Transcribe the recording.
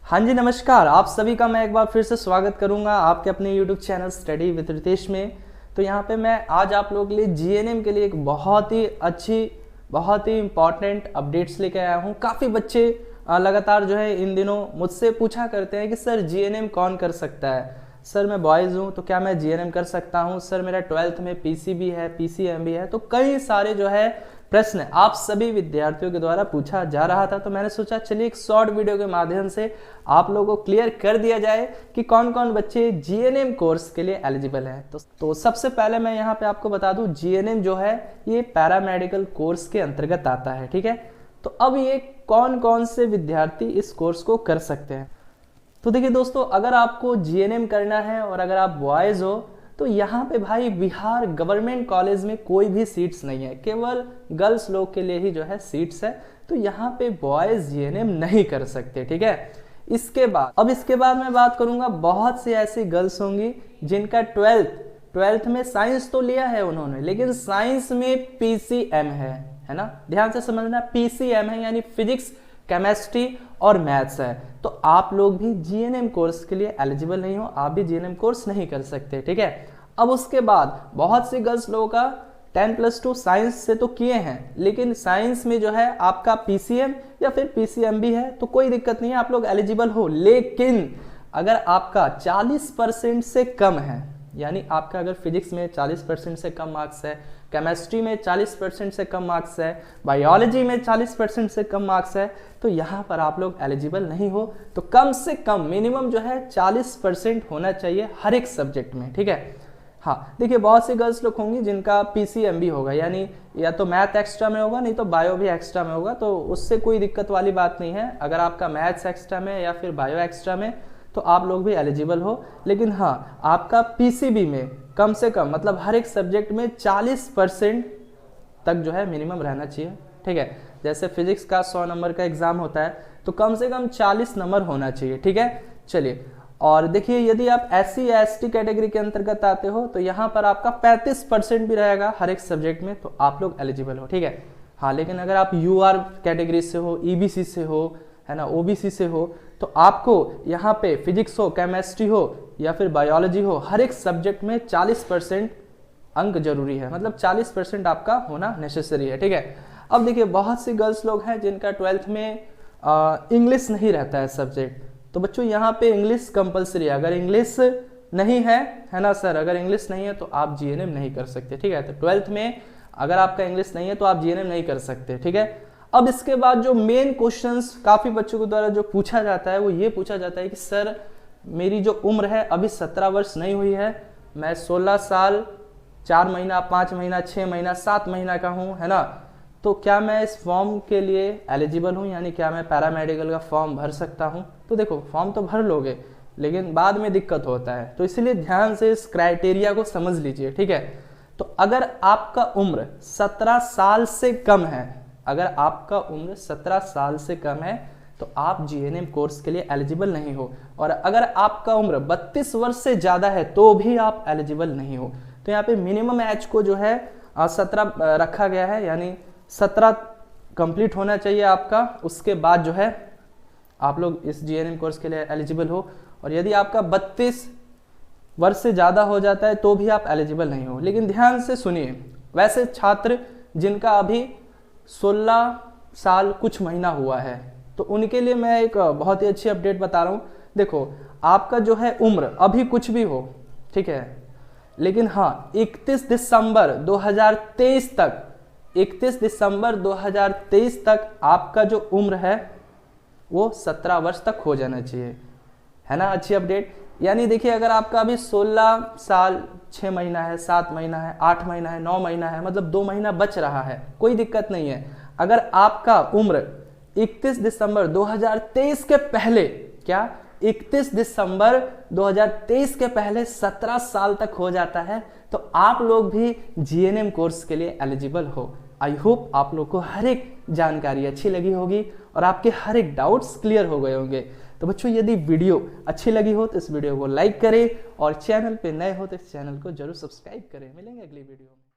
हाँ जी नमस्कार, आप सभी का मैं एक बार फिर से स्वागत करूंगा आपके अपने YouTube channel study with Ritesh में। तो यहाँ पे मैं आज आप लोगों के लिए जीएनएम के लिए एक बहुत ही अच्छी, बहुत ही इम्पॉर्टेंट अपडेट्स लेके आया हूँ। काफ़ी बच्चे लगातार जो है इन दिनों मुझसे पूछा करते हैं कि सर जीएनएम कौन कर सकता है। सर मैं बॉयज़ हूँ तो क्या मैं जीएनएम कर सकता हूँ। सर मेरा 12th में पीसीबी है, पीसीएम भी है। तो कई सारे जो है प्रश्न आप सभी विद्यार्थियों के द्वारा पूछा जा रहा था। तो मैंने सोचा चलिए एक शॉर्ट वीडियो के माध्यम से आप लोगों को क्लियर कर दिया जाए कि कौन कौन बच्चे जीएनएम कोर्स के लिए एलिजिबल हैं। तो सबसे पहले मैं यहाँ पे आपको बता दूं, जीएनएम जो है ये पैरामेडिकल कोर्स के अंतर्गत आता है, ठीक है। तो अब ये कौन कौन से विद्यार्थी इस कोर्स को कर सकते हैं। तो देखिए दोस्तों, अगर आपको जीएनएम करना है और अगर आप बॉयज़ हो तो यहाँ पे भाई बिहार गवर्नमेंट कॉलेज में कोई भी सीट्स नहीं है, केवल गर्ल्स लोग के लिए ही जो है सीट्स है। तो यहाँ पे बॉयज़ जीएनएम नहीं कर सकते, ठीक है। इसके बाद मैं बात करूँगा, बहुत सी ऐसी गर्ल्स होंगी जिनका ट्वेल्थ में साइंस तो लिया है उन्होंने, लेकिन साइंस में पीसीएम है ना, ध्यान से समझना, पीसीएम है यानी फिजिक्स, केमिस्ट्री और मैथ्स है। तो आप लोग भी जीएनएम कोर्स के लिए एलिजिबल नहीं हो, आप भी जीएनएम कोर्स नहीं कर सकते, ठीक है। अब उसके बाद बहुत सी गर्ल्स लोगों का 10+2 साइंस से तो किए हैं, लेकिन साइंस में जो है आपका पीसीएम या फिर पीसीएम भी है तो कोई दिक्कत नहीं है, आप लोग एलिजिबल हो। लेकिन अगर आपका 40% से कम है, यानी आपका अगर फिजिक्स में 40% से कम मार्क्स है, केमिस्ट्री में 40% से कम मार्क्स है, बायोलॉजी में 40% से कम मार्क्स है, तो यहाँ पर आप लोग एलिजिबल नहीं हो। तो कम से कम मिनिमम जो है 40% होना चाहिए हर एक सब्जेक्ट में, ठीक है। हाँ देखिए, बहुत सी गर्ल्स लोग होंगी जिनका पीसीएम भी होगा, यानी या तो मैथ एक्स्ट्रा में होगा नहीं तो बायो भी एक्स्ट्रा में होगा, तो उससे कोई दिक्कत वाली बात नहीं है। अगर आपका मैथ्स एक्स्ट्रा में या फिर बायो एक्स्ट्रा में तो आप लोग भी एलिजिबल हो। लेकिन हाँ, आपका पीसीबी में कम से कम मतलब हर एक सब्जेक्ट में 40% तक जो है मिनिमम रहना चाहिए, ठीक है। जैसे फिजिक्स का 100 नंबर का एग्जाम होता है तो कम से कम 40 नंबर होना चाहिए, ठीक है। चलिए, और देखिए यदि आप SC या ST कैटेगरी के अंतर्गत आते हो तो यहाँ पर आपका 35% भी रहेगा हर एक सब्जेक्ट में, तो आप लोग एलिजिबल हो, ठीक है। हाँ, लेकिन अगर आप UR कैटेगरी से हो, EBC से हो, है ना, OBC से हो, तो आपको यहाँ पे फिजिक्स हो, केमिस्ट्री हो या फिर बायोलॉजी हो, हर एक सब्जेक्ट में 40% अंक जरूरी है, मतलब 40% आपका होना नेसेसरी है, ठीक है। अब देखिए, बहुत सी गर्ल्स लोग हैं जिनका 12th में इंग्लिश नहीं रहता है सब्जेक्ट, तो बच्चों यहाँ पे इंग्लिश कंपलसरी है। अगर इंग्लिश नहीं है ना सर, अगर इंग्लिश नहीं है तो आप जीएनएम नहीं कर सकते, ठीक है। तो 12th में अगर आपका इंग्लिश नहीं है तो आप जीएनएम नहीं कर सकते, ठीक है। अब इसके बाद जो मेन क्वेश्चंस काफ़ी बच्चों के द्वारा जो पूछा जाता है वो ये पूछा जाता है कि सर मेरी जो उम्र है अभी 17 वर्ष नहीं हुई है, मैं 16 साल 4 महीना 5 महीना 6 महीना 7 महीना का हूँ, है ना, तो क्या मैं इस फॉर्म के लिए एलिजिबल हूँ, यानी क्या मैं पैरामेडिकल का फॉर्म भर सकता हूँ। तो देखो, फॉर्म तो भर लोगे लेकिन बाद में दिक्कत होता है, तो इसलिए ध्यान से इस क्राइटेरिया को समझ लीजिए, ठीक है। तो अगर आपका उम्र 17 साल से कम है, अगर आपका उम्र 17 साल से कम है तो आप जीएनएम कोर्स के लिए एलिजिबल नहीं हो। और अगर आपका उम्र 32 वर्ष से ज़्यादा है तो भी आप एलिजिबल नहीं हो। तो यहाँ पे मिनिमम एज को जो है 17 रखा गया है, यानी 17 कंप्लीट होना चाहिए आपका, उसके बाद जो है आप लोग इस जीएनएम कोर्स के लिए एलिजिबल हो। और यदि आपका 32 वर्ष से ज़्यादा हो जाता है तो भी आप एलिजिबल नहीं हो। लेकिन ध्यान से सुनिए, वैसे छात्र जिनका अभी 16 साल कुछ महीना हुआ है तो उनके लिए मैं एक बहुत ही अच्छी अपडेट बता रहा हूँ। देखो, आपका जो है उम्र अभी कुछ भी हो, ठीक है, लेकिन हाँ 31 दिसंबर 2023 तक, 31 दिसंबर 2023 तक आपका जो उम्र है वो 17 वर्ष तक हो जाना चाहिए, है ना। अच्छी अपडेट, यानी देखिए अगर आपका अभी 16 साल 6 महीना है, 7 महीना है, 8 महीना है, 9 महीना है, मतलब 2 महीना बच रहा है, कोई दिक्कत नहीं है। अगर आपका उम्र 31 दिसंबर 2023 के पहले, क्या 31 दिसंबर 2023 के पहले 17 साल तक हो जाता है तो आप लोग भी जीएनएम कोर्स के लिए एलिजिबल हो। आई होप आप लोग को हर एक जानकारी अच्छी लगी होगी और आपके हर एक डाउट्स क्लियर हो गए होंगे। तो बच्चों, यदि वीडियो अच्छी लगी हो तो इस वीडियो को लाइक करें और चैनल पे नए हो तो इस चैनल को जरूर सब्सक्राइब करें। मिलेंगे अगली वीडियो में।